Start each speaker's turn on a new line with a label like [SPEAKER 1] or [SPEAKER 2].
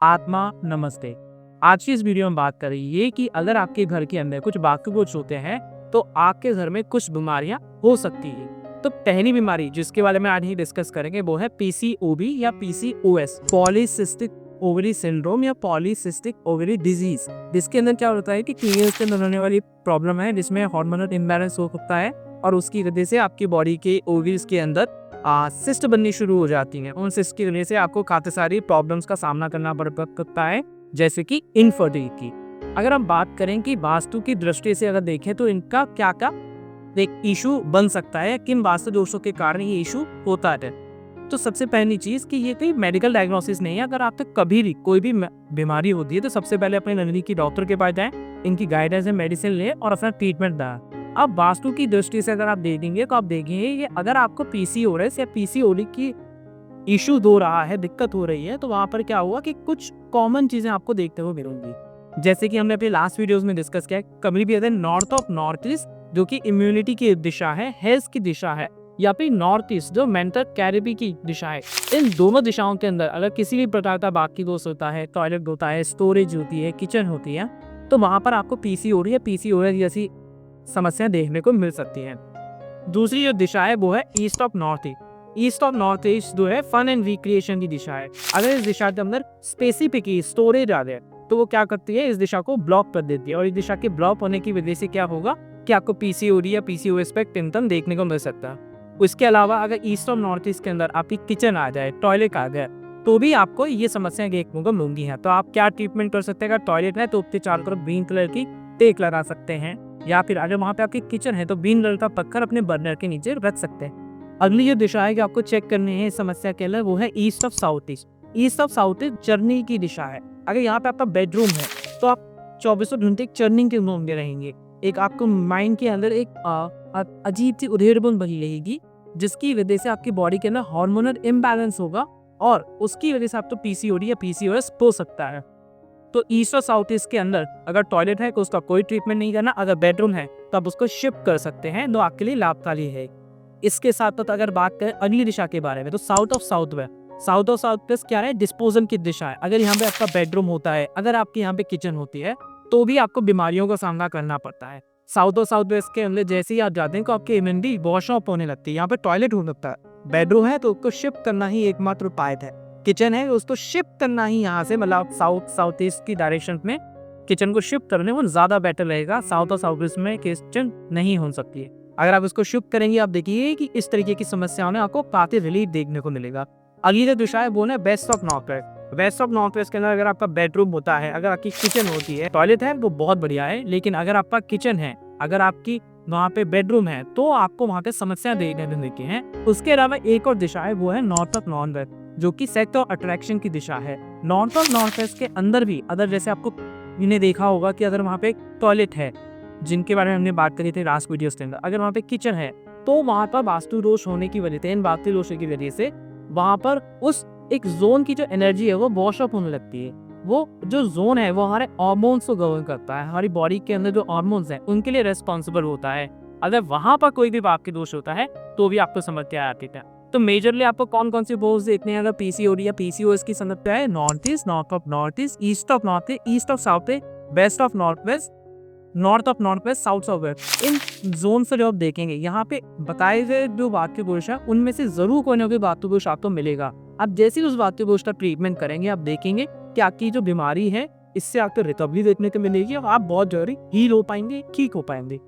[SPEAKER 1] आत्मा नमस्ते। आज की इस वीडियो में बात करेंगे कि अगर आपके घर के अंदर कुछ वास्तु दोष होते हैं तो आपके घर में कुछ बीमारियां हो सकती हैं। तो पहली बीमारी जिसके बारे में आज ही डिस्कस करेंगे वो है पीसीओबी या पीसीओएस, पॉलीसिस्टिक ओवरी सिंड्रोम या पॉलीसिस्टिक ओवरी डिजीज। जिसके अंदर क्या होता है कि फीमेल्स के अंदर होने वाली प्रॉब्लम है जिसमें हार्मोनल इम्बैलेंस हो सकता है और उसकी वजह से आपकी बॉडी के ओवरीज के अंदर सिस्ट बननी शुरू हो जाती हैं। उन सिस्ट की वजह से आपको काफी सारी प्रॉब्लम्स का सामना करना पड़ सकता है, जैसे कि इनफर्टिलिटी। अगर हम बात करें कि वास्तु की दृष्टि से अगर देखें तो इनका क्या क्या एक इशू बन सकता है, किन वास्तु दोषों के कारण ये इशू होता है। तो सबसे पहली चीज कि ये कोई मेडिकल डायग्नोसिस नहीं है। अगर आप तक कभी भी कोई भी बीमारी होती है तो सबसे पहले अपने नजदीकी डॉक्टर के पास जाएं, इनकी गाइडेंस में मेडिसिन लें और अपना ट्रीटमेंट दें। अब वास्तु की दृष्टि से अगर आप देखेंगे तो आप देखेंगे कि अगर आपको पीसीओएस या पीसीओडी की इशू हो रहा है, दिक्कत हो रही है, तो वहां पर क्या हुआ कि कुछ कॉमन चीजें आपको देखते हुए मिलेंगी। जैसे कि हमने अपने लास्ट वीडियोस में डिस्कस किया, कभी भी अगर नॉर्थ ऑफ नॉर्थ ईस्ट जो कि इम्यूनिटी की दिशा है, हेल्थ की दिशा है, या फिर नॉर्थ ईस्ट जो मेंटल कैरिबी की दिशा है, इन दोनों दिशाओं के अंदर अगर किसी भी प्रकार का बाकी दोष होता है, टॉयलेट होता है, स्टोरेज होती है, किचन होती है, तो वहां पर आपको पीसीओडी या पीसीओएस जैसी समस्याएं देखने को मिल सकती हैं। दूसरी जो दिशा है वो है east of north east. East of north east जो है फन एंड रिक्रिएशन की दिशा है। अगर इस दिशा के अंदर स्पेसिफिक स्टोरेज आ जाए तो वो क्या करती है, इस दिशा को ब्लॉक कर देती है और इस दिशा के ब्लॉक होने की वजह से क्या होगा कि आपको पीसीओडी या पीसीओएस पे टिंटन देखने को मिल सकता है। उसके अलावा अगर ईस्ट ऑफ नॉर्थ ईस्ट के अंदर आपकी किचन आ जाए, टॉयलेट आ जाए, तो भी आपको ये समस्याएं देखने को मिलेंगी हैं। तो आप क्या ट्रीटमेंट कर सकते हैं? अगर टॉयलेट है तो उसके चारों तरफ ग्रीन कलर की टेक लगा सकते हैं, या फिर अगर वहाँ पे आपकी किचन है तो ग्रीन कलर का पत्थर अपने बर्नर के नीचे रख सकते हैं। अगली जो दिशा है कि आपको चेक करनी है इस समस्या के लिए वो है east of south east. East of south east Charni की दिशा है। अगर यहाँ पे आपका बेडरूम है तो आप 24 घंटे चर्निंग के मोड में रहेंगे। एक आपको माइंड के अंदर एक अजीब सी उधेड़बुन बनी रहेगी, जिसकी वजह से आपकी बॉडी के अंदर हार्मोनल इम्बैलेंस होगा और उसकी वजह से आपको पीसीओडी या पीसीओएस हो सकता है। तो ईस्ट और साउथ ईस्ट के अंदर अगर टॉयलेट है तो उसका कोई ट्रीटमेंट नहीं करना। अगर बेडरूम है तो आप उसको शिफ्ट कर सकते हैं, जो आपके लिए लाभकारी है। इसके साथ साथ अगर बात करें अगली दिशा के बारे में तो south of south west. South of south west क्या है? डिस्पोजल की दिशा है। अगर यहाँ पे आपका बेडरूम होता है, अगर आपके यहाँ पे किचन होती है, तो भी आपको बीमारियों का सामना करना पड़ता है। साउथ और साउथ वेस्ट के अंदर जैसे ही आप जाते हैं तो आपकी इम्यूनिटी वॉश ऑफ होने लगती है। यहाँ पे टॉयलेट हो सकता है, बेडरूम है तो उसको शिफ्ट करना ही एकमात्र उपाय है। किचन है उसको शिफ्ट करना ही यहाँ से, मतलब साउथ ईस्ट की डायरेक्शन में किचन को शिफ्ट करने वो ज्यादा बेटर रहेगा। साउथ और साउथ ईस्ट में किचन नहीं हो सकती है। अगर आप इसको शिफ्ट करेंगे आप देखिए कि इस तरीके की समस्याओं में आपको काफी रिलीफ देखने को मिलेगा। अगली जो दिशा है वो है west of north west. West of north west के अंदर अगर आपका बेडरूम होता है, अगर आपकी किचन होती है, टॉयलेट है वो बहुत बढ़िया है, लेकिन अगर आपका किचन है, अगर आपकी वहाँ पे बेडरूम है, तो आपको वहाँ पे समस्या देखने को मिलती है। उसके अलावा एक और दिशा है वो है नॉर्थ ऑफ नॉर्थ वेस्ट, जो कि सेक्स और अट्रैक्शन की दिशा है। नॉर्थ ऑफ नॉर्थ वेस्ट के अंदर भी अगर जैसे आपको इन्हें देखा होगा कि अगर वहाँ पे टॉयलेट है, जिनके बारे में हमने बात करी थी लास्ट वीडियोस के अंदर, अगर वहाँ पे किचन है तो वहाँ पर वास्तु दोष होने की वजह से, इन वास्तु दोषों की वजह से वहाँ पर उस एक जोन की जो एनर्जी है वो वॉश अप होने लगती है। वो जो जोन है वो हमारे हार्मोन्स को गवर्न करता है। हमारी बॉडी के अंदर जो हार्मोन्स हैं उनके लिए रेस्पॉन्सिबल होता है। अगर वहां पर कोई भी वास्तु दोष होता है तो भी आपको समस्या आती है। तो मेजरली आपको कौन कौन सी बोर्ड देखने हैं? अगर पीसीओडी या पीसीओएस की समस्या है, north east, north of north east, east of north east, east of south east, west of north west, north of north west, south of west, इन जोन से जो आप देखेंगे यहाँ पे बताए गए जो वास्तु दोष है उनमें से जरूर कोई ना कोई वास्तु दोष आपको मिलेगा। आप जैसे ही उस वास्तु दोष का ट्रीटमेंट करेंगे आप देखेंगे कि आपकी जो बीमारी है इससे आपको रिकवरी देखने को मिलेगी और आप बहुत जल्दी हील हो पाएंगे, ठीक हो पाएंगे।